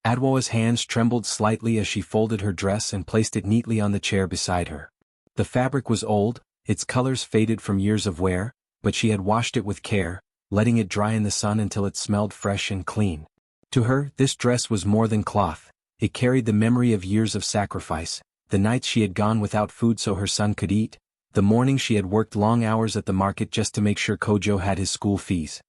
Adwoa's hands trembled slightly as she folded her dress and placed it neatly on the chair beside her. The fabric was old, its colors faded from years of wear, but she had washed it with care, letting it dry in the sun until it smelled fresh and clean. To her, this dress was more than cloth. It carried the memory of years of sacrifice, the nights she had gone without food so her son could eat, the mornings she had worked long hours at the market just to make sure Kojo had his school fees.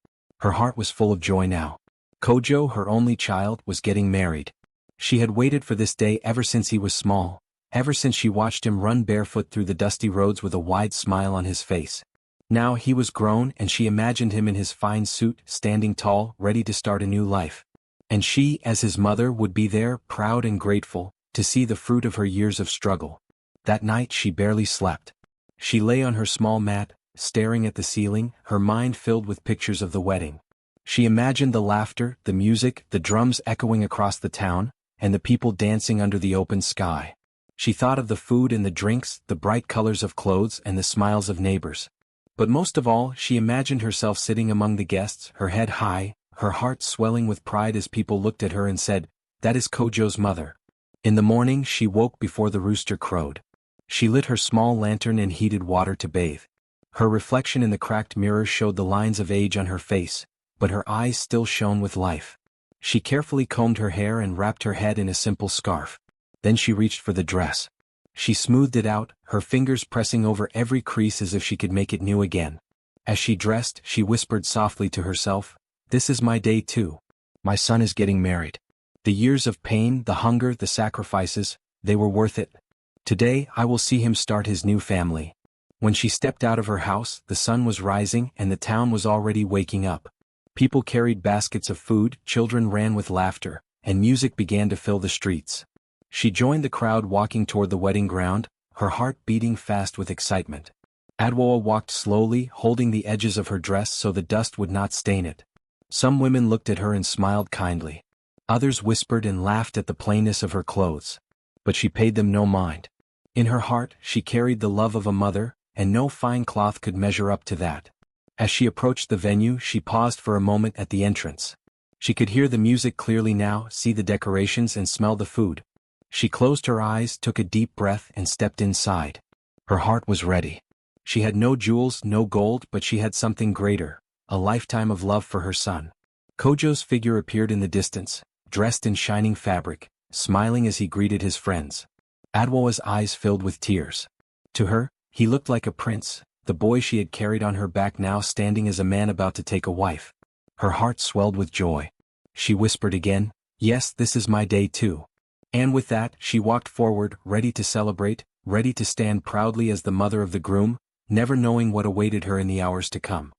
Her heart was full of joy now. Kojo, her only child, was getting married. She had waited for this day ever since he was small, ever since she watched him run barefoot through the dusty roads with a wide smile on his face. Now he was grown and she imagined him in his fine suit, standing tall, ready to start a new life. And she, as his mother, would be there, proud and grateful, to see the fruit of her years of struggle. That night she barely slept. She lay on her small mat, staring at the ceiling, her mind filled with pictures of the wedding. She imagined the laughter, the music, the drums echoing across the town, and the people dancing under the open sky. She thought of the food and the drinks, the bright colors of clothes and the smiles of neighbors. But most of all, she imagined herself sitting among the guests, her head high, her heart swelling with pride as people looked at her and said, "That is Kojo's mother." In the morning she woke before the rooster crowed. She lit her small lantern in heated water to bathe. Her reflection in the cracked mirror showed the lines of age on her face, but her eyes still shone with life. She carefully combed her hair and wrapped her head in a simple scarf. Then she reached for the dress. She smoothed it out, her fingers pressing over every crease as if she could make it new again. As she dressed, she whispered softly to herself, "This is my day too. My son is getting married. The years of pain, the hunger, the sacrifices, they were worth it. Today I will see him start his new family." When she stepped out of her house, the sun was rising and the town was already waking up. People carried baskets of food, children ran with laughter, and music began to fill the streets. She joined the crowd walking toward the wedding ground, her heart beating fast with excitement. Adwoa walked slowly, holding the edges of her dress so the dust would not stain it. Some women looked at her and smiled kindly. Others whispered and laughed at the plainness of her clothes. But she paid them no mind. In her heart, she carried the love of a mother, and no fine cloth could measure up to that. As she approached the venue, she paused for a moment at the entrance. She could hear the music clearly now, see the decorations and smell the food. She closed her eyes, took a deep breath and stepped inside. Her heart was ready. She had no jewels, no gold, but she had something greater, a lifetime of love for her son. Kojo's figure appeared in the distance, dressed in shining fabric, smiling as he greeted his friends. Adwoa's eyes filled with tears. To her, he looked like a prince, the boy she had carried on her back now standing as a man about to take a wife. Her heart swelled with joy. She whispered again, "Yes, this is my day too." And with that, she walked forward, ready to celebrate, ready to stand proudly as the mother of the groom, never knowing what awaited her in the hours to come.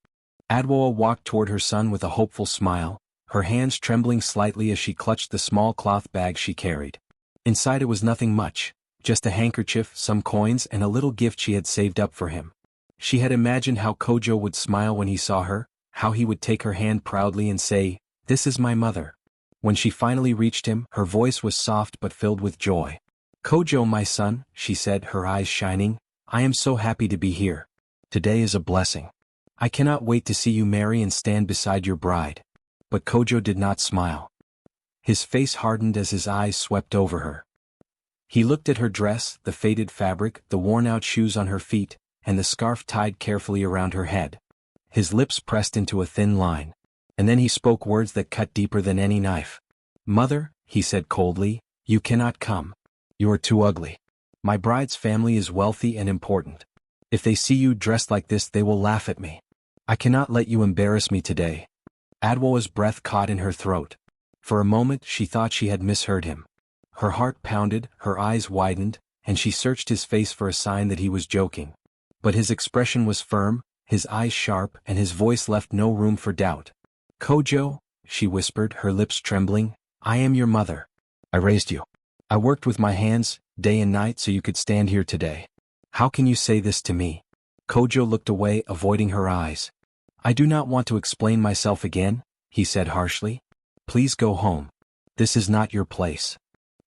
Adwoa walked toward her son with a hopeful smile, her hands trembling slightly as she clutched the small cloth bag she carried. Inside it was nothing much, just a handkerchief, some coins and a little gift she had saved up for him. She had imagined how Kojo would smile when he saw her, how he would take her hand proudly and say, "This is my mother." When she finally reached him, her voice was soft but filled with joy. "Kojo, my son," she said, her eyes shining, "I am so happy to be here. Today is a blessing. I cannot wait to see you marry and stand beside your bride." But Kojo did not smile. His face hardened as his eyes swept over her. He looked at her dress, the faded fabric, the worn-out shoes on her feet, and the scarf tied carefully around her head. His lips pressed into a thin line. And then he spoke words that cut deeper than any knife. "Mother," he said coldly, "you cannot come. You are too ugly. My bride's family is wealthy and important. If they see you dressed like this they will laugh at me. I cannot let you embarrass me today." Adwoa's breath caught in her throat. For a moment she thought she had misheard him. Her heart pounded, her eyes widened, and she searched his face for a sign that he was joking. But his expression was firm, his eyes sharp, and his voice left no room for doubt. "Kojo," she whispered, her lips trembling, "I am your mother. I raised you. I worked with my hands, day and night so you could stand here today. How can you say this to me?" Kojo looked away, avoiding her eyes. "I do not want to explain myself again," he said harshly. "Please go home. This is not your place."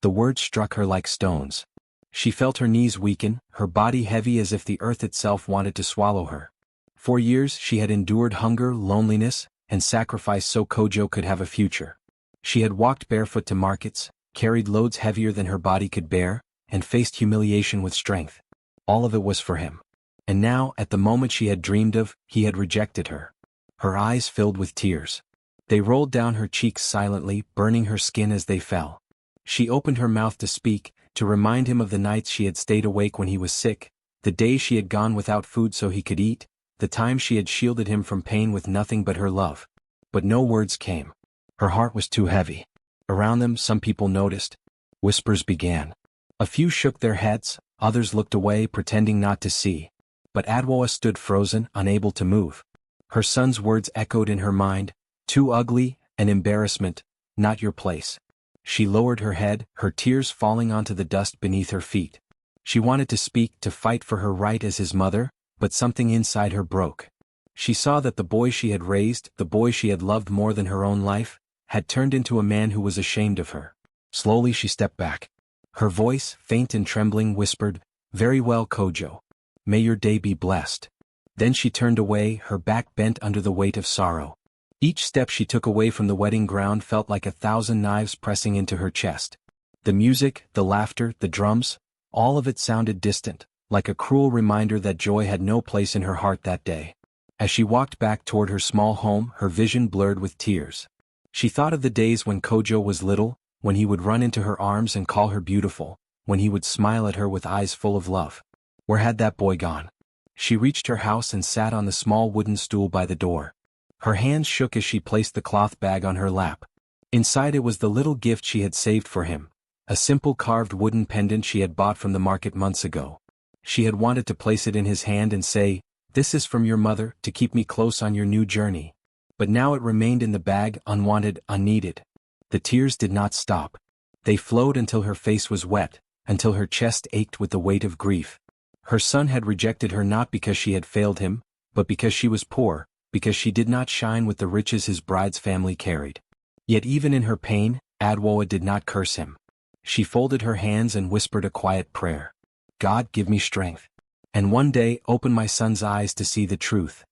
The words struck her like stones. She felt her knees weaken, her body heavy as if the earth itself wanted to swallow her. For years she had endured hunger, loneliness, and sacrifice so Kojo could have a future. She had walked barefoot to markets, carried loads heavier than her body could bear, and faced humiliation with strength. All of it was for him. And now, at the moment she had dreamed of, he had rejected her. Her eyes filled with tears. They rolled down her cheeks silently, burning her skin as they fell. She opened her mouth to speak, to remind him of the nights she had stayed awake when he was sick, the days she had gone without food so he could eat, the times she had shielded him from pain with nothing but her love. But no words came. Her heart was too heavy. Around them, some people noticed. Whispers began. A few shook their heads, others looked away, pretending not to see. But Adwoa stood frozen, unable to move. Her son's words echoed in her mind, "Too ugly, an embarrassment, not your place." She lowered her head, her tears falling onto the dust beneath her feet. She wanted to speak, to fight for her right as his mother, but something inside her broke. She saw that the boy she had raised, the boy she had loved more than her own life, had turned into a man who was ashamed of her. Slowly she stepped back. Her voice, faint and trembling, whispered, "Very well, Kojo. May your day be blessed." Then she turned away, her back bent under the weight of sorrow. Each step she took away from the wedding ground felt like 1,000 knives pressing into her chest. The music, the laughter, the drums, all of it sounded distant, like a cruel reminder that joy had no place in her heart that day. As she walked back toward her small home, her vision blurred with tears. She thought of the days when Kojo was little, when he would run into her arms and call her beautiful, when he would smile at her with eyes full of love. Where had that boy gone? She reached her house and sat on the small wooden stool by the door. Her hands shook as she placed the cloth bag on her lap. Inside it was the little gift she had saved for him, a simple carved wooden pendant she had bought from the market months ago. She had wanted to place it in his hand and say, "This is from your mother, to keep me close on your new journey." But now it remained in the bag, unwanted, unneeded. The tears did not stop. They flowed until her face was wet, until her chest ached with the weight of grief. Her son had rejected her not because she had failed him, but because she was poor, because she did not shine with the riches his bride's family carried. Yet even in her pain, Adwoa did not curse him. She folded her hands and whispered a quiet prayer. "God, give me strength. And one day open my son's eyes to see the truth."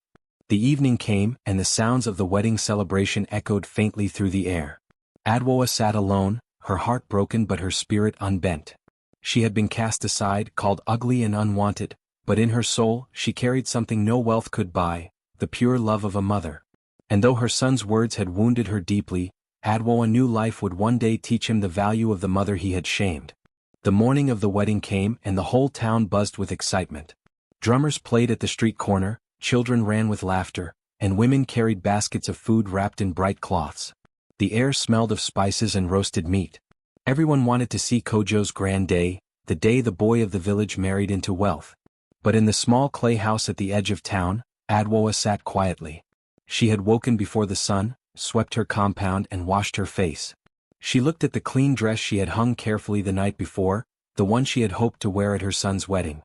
The evening came, and the sounds of the wedding celebration echoed faintly through the air. Adwoa sat alone, her heart broken but her spirit unbent. She had been cast aside, called ugly and unwanted, but in her soul she carried something no wealth could buy, the pure love of a mother. And though her son's words had wounded her deeply, Adwoa knew life would one day teach him the value of the mother he had shamed. The morning of the wedding came, and the whole town buzzed with excitement. Drummers played at the street corner, children ran with laughter, and women carried baskets of food wrapped in bright cloths. The air smelled of spices and roasted meat. Everyone wanted to see Kojo's grand day, the day the boy of the village married into wealth. But in the small clay house at the edge of town, Adwoa sat quietly. She had woken before the sun, swept her compound and washed her face. She looked at the clean dress she had hung carefully the night before, the one she had hoped to wear at her son's wedding.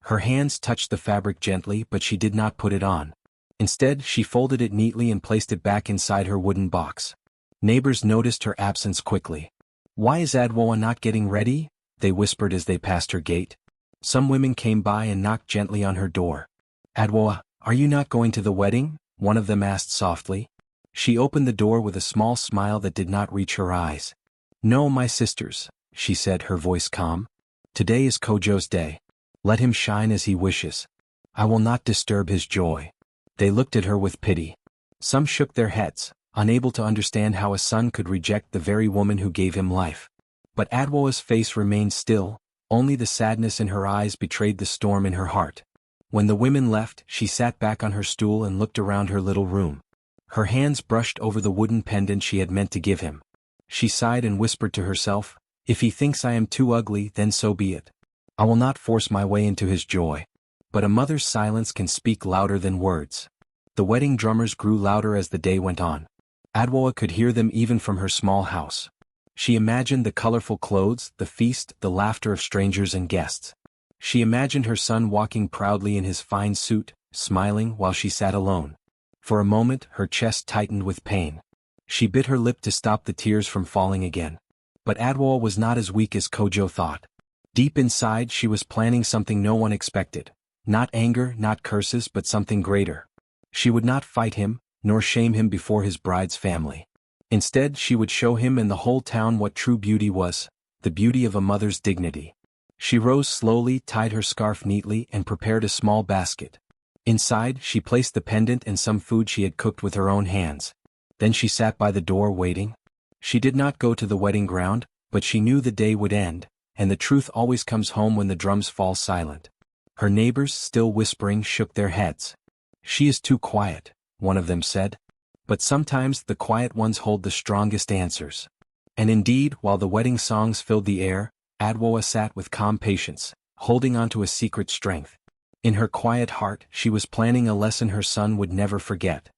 Her hands touched the fabric gently, but she did not put it on. Instead, she folded it neatly and placed it back inside her wooden box. Neighbors noticed her absence quickly. "Why is Adwoa not getting ready?" they whispered as they passed her gate. Some women came by and knocked gently on her door. "Adwoa, are you not going to the wedding?" one of them asked softly. She opened the door with a small smile that did not reach her eyes. "No, my sisters," she said, her voice calm. "Today is Kojo's day. Let him shine as he wishes. I will not disturb his joy." They looked at her with pity. Some shook their heads, unable to understand how a son could reject the very woman who gave him life. But Adwoa's face remained still, only the sadness in her eyes betrayed the storm in her heart. When the women left, she sat back on her stool and looked around her little room. Her hands brushed over the wooden pendant she had meant to give him. She sighed and whispered to herself, "If he thinks I am too ugly, then so be it. I will not force my way into his joy." But a mother's silence can speak louder than words. The wedding drummers grew louder as the day went on. Adwoa could hear them even from her small house. She imagined the colorful clothes, the feast, the laughter of strangers and guests. She imagined her son walking proudly in his fine suit, smiling while she sat alone. For a moment, her chest tightened with pain. She bit her lip to stop the tears from falling again. But Adwoa was not as weak as Kojo thought. Deep inside, she was planning something no one expected. Not anger, not curses, but something greater. She would not fight him, nor shame him before his bride's family. Instead, she would show him and the whole town what true beauty was, the beauty of a mother's dignity. She rose slowly, tied her scarf neatly, and prepared a small basket. Inside, she placed the pendant and some food she had cooked with her own hands. Then she sat by the door waiting. She did not go to the wedding ground, but she knew the day would end, and the truth always comes home when the drums fall silent. Her neighbors, still whispering, shook their heads. "She is too quiet," one of them said. But sometimes the quiet ones hold the strongest answers. And indeed, while the wedding songs filled the air, Adwoa sat with calm patience, holding on to a secret strength. In her quiet heart, she was planning a lesson her son would never forget.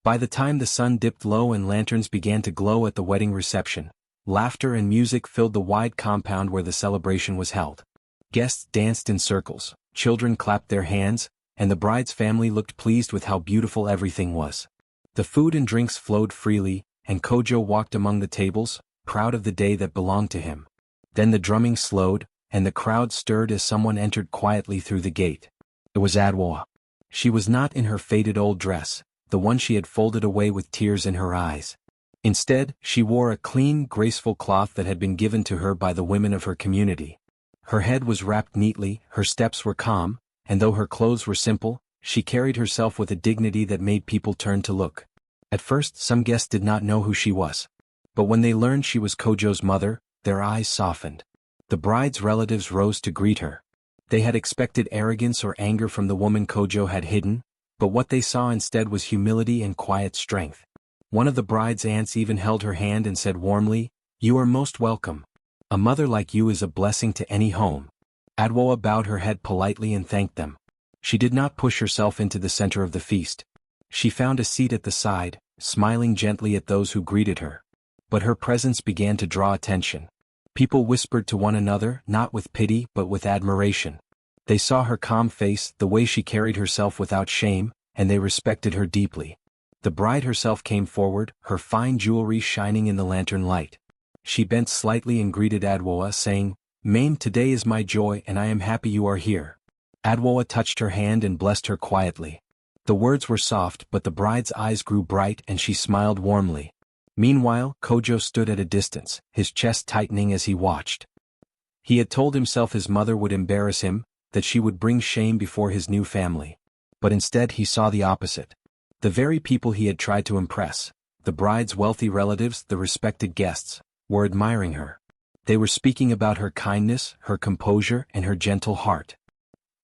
By the time the sun dipped low and lanterns began to glow at the wedding reception, laughter and music filled the wide compound where the celebration was held. Guests danced in circles, children clapped their hands, and the bride's family looked pleased with how beautiful everything was. The food and drinks flowed freely, and Kojo walked among the tables, proud of the day that belonged to him. Then the drumming slowed, and the crowd stirred as someone entered quietly through the gate. It was Adwoa. She was not in her faded old dress, the one she had folded away with tears in her eyes. Instead, she wore a clean, graceful cloth that had been given to her by the women of her community. Her head was wrapped neatly, her steps were calm, and though her clothes were simple, she carried herself with a dignity that made people turn to look. At first, some guests did not know who she was. But when they learned she was Kojo's mother, their eyes softened. The bride's relatives rose to greet her. They had expected arrogance or anger from the woman Kojo had hidden, but what they saw instead was humility and quiet strength. One of the bride's aunts even held her hand and said warmly, "You are most welcome. A mother like you is a blessing to any home." Adwoa bowed her head politely and thanked them. She did not push herself into the center of the feast. She found a seat at the side, smiling gently at those who greeted her. But her presence began to draw attention. People whispered to one another, not with pity but with admiration. They saw her calm face, the way she carried herself without shame, and they respected her deeply. The bride herself came forward, her fine jewelry shining in the lantern light. She bent slightly and greeted Adwoa, saying, "Mame, today is my joy and I am happy you are here." Adwoa touched her hand and blessed her quietly. The words were soft, but the bride's eyes grew bright and she smiled warmly. Meanwhile, Kojo stood at a distance, his chest tightening as he watched. He had told himself his mother would embarrass him, that she would bring shame before his new family. But instead he saw the opposite. The very people he had tried to impress, the bride's wealthy relatives, the respected guests, were admiring her. They were speaking about her kindness, her composure, and her gentle heart.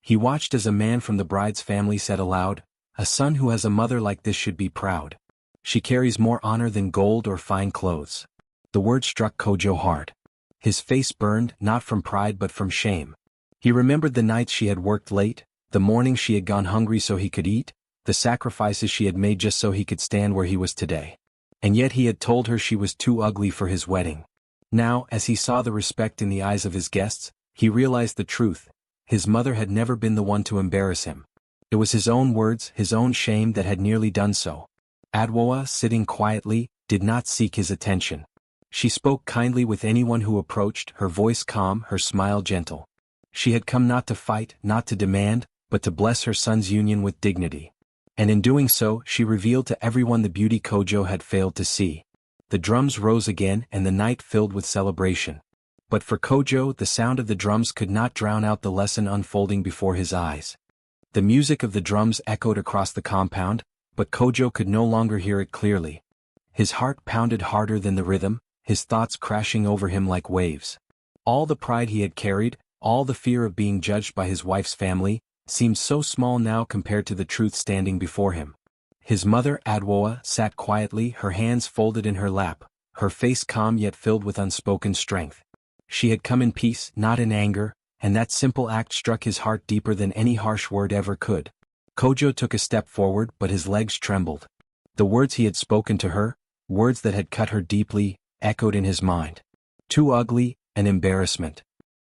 He watched as a man from the bride's family said aloud, "A son who has a mother like this should be proud. She carries more honor than gold or fine clothes." The word struck Kojo hard. His face burned, not from pride but from shame. He remembered the nights she had worked late, the mornings she had gone hungry so he could eat, the sacrifices she had made just so he could stand where he was today. And yet he had told her she was too ugly for his wedding. Now, as he saw the respect in the eyes of his guests, he realized the truth. His mother had never been the one to embarrass him. It was his own words, his own shame that had nearly done so. Adwoa, sitting quietly, did not seek his attention. She spoke kindly with anyone who approached, her voice calm, her smile gentle. She had come not to fight, not to demand, but to bless her son's union with dignity. And in doing so, she revealed to everyone the beauty Kojo had failed to see. The drums rose again and the night filled with celebration. But for Kojo, the sound of the drums could not drown out the lesson unfolding before his eyes. The music of the drums echoed across the compound, but Kojo could no longer hear it clearly. His heart pounded harder than the rhythm, his thoughts crashing over him like waves. All the pride he had carried, all the fear of being judged by his wife's family, seemed so small now compared to the truth standing before him. His mother, Adwoa, sat quietly, her hands folded in her lap, her face calm yet filled with unspoken strength. She had come in peace, not in anger, and that simple act struck his heart deeper than any harsh word ever could. Kojo took a step forward, but his legs trembled. The words he had spoken to her, words that had cut her deeply, echoed in his mind. Too ugly, an embarrassment.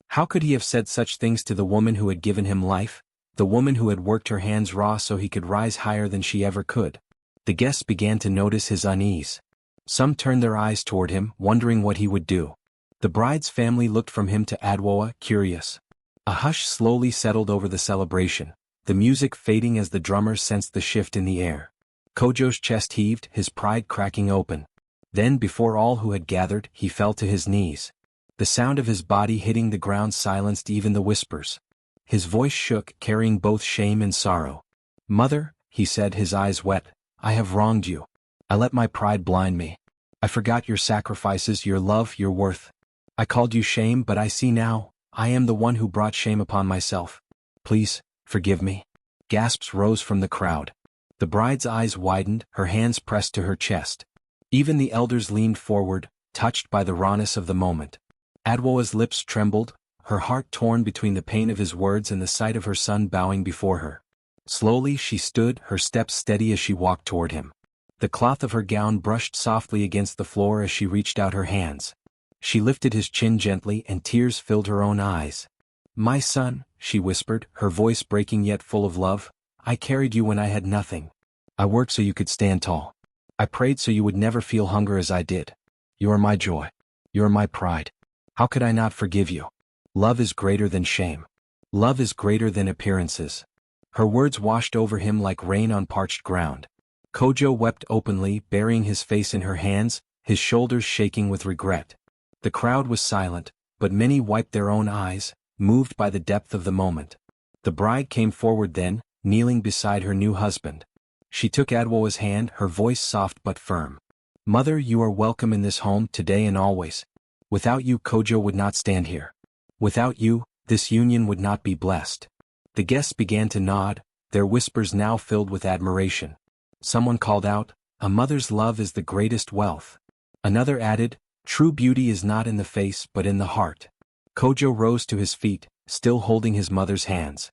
How could he have said such things to the woman who had given him life, the woman who had worked her hands raw so he could rise higher than she ever could? The guests began to notice his unease. Some turned their eyes toward him, wondering what he would do. The bride's family looked from him to Adwoa, curious. A hush slowly settled over the celebration, the music fading as the drummers sensed the shift in the air. Kojo's chest heaved, his pride cracking open. Then before all who had gathered, he fell to his knees. The sound of his body hitting the ground silenced even the whispers. His voice shook, carrying both shame and sorrow. "Mother," he said, his eyes wet, "I have wronged you. I let my pride blind me. I forgot your sacrifices, your love, your worth. I called you shame, but I see now, I am the one who brought shame upon myself. Please, forgive me." Gasps rose from the crowd. The bride's eyes widened, her hands pressed to her chest. Even the elders leaned forward, touched by the rawness of the moment. Adwoa's lips trembled, her heart torn between the pain of his words and the sight of her son bowing before her. Slowly she stood, her steps steady as she walked toward him. The cloth of her gown brushed softly against the floor as she reached out her hands. She lifted his chin gently and tears filled her own eyes. "My son," she whispered, her voice breaking yet full of love, "I carried you when I had nothing. I worked so you could stand tall. I prayed so you would never feel hunger as I did. You are my joy. You are my pride. How could I not forgive you? Love is greater than shame. Love is greater than appearances." Her words washed over him like rain on parched ground. Kojo wept openly, burying his face in her hands, his shoulders shaking with regret. The crowd was silent, but many wiped their own eyes, moved by the depth of the moment. The bride came forward then, kneeling beside her new husband. She took Adwoa's hand, her voice soft but firm. "Mother, you are welcome in this home today and always. Without you, Kojo would not stand here. Without you, this union would not be blessed." The guests began to nod, their whispers now filled with admiration. Someone called out, "A mother's love is the greatest wealth." Another added, "True beauty is not in the face but in the heart." Kojo rose to his feet, still holding his mother's hands.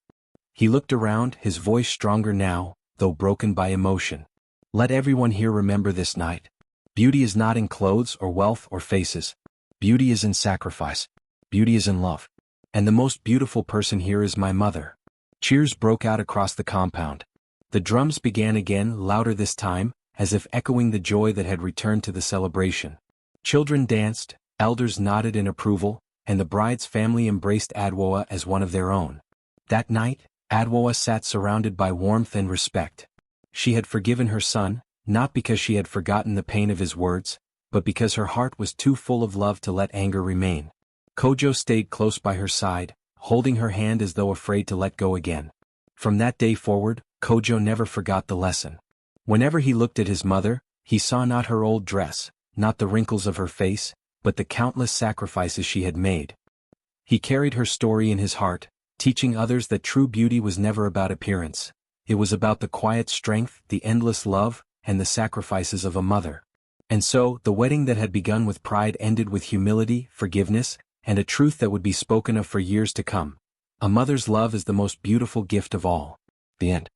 He looked around, his voice stronger now, though broken by emotion. "Let everyone here remember this night. Beauty is not in clothes or wealth or faces. Beauty is in sacrifice. Beauty is in love. And the most beautiful person here is my mother." Cheers broke out across the compound. The drums began again, louder this time, as if echoing the joy that had returned to the celebration. Children danced, elders nodded in approval, and the bride's family embraced Adwoa as one of their own. That night, Adwoa sat surrounded by warmth and respect. She had forgiven her son, not because she had forgotten the pain of his words, but because her heart was too full of love to let anger remain. Kojo stayed close by her side, holding her hand as though afraid to let go again. From that day forward, Kojo never forgot the lesson. Whenever he looked at his mother, he saw not her old dress, not the wrinkles of her face, but the countless sacrifices she had made. He carried her story in his heart, teaching others that true beauty was never about appearance. It was about the quiet strength, the endless love, and the sacrifices of a mother. And so, the wedding that had begun with pride ended with humility, forgiveness, and a truth that would be spoken of for years to come. A mother's love is the most beautiful gift of all. The end.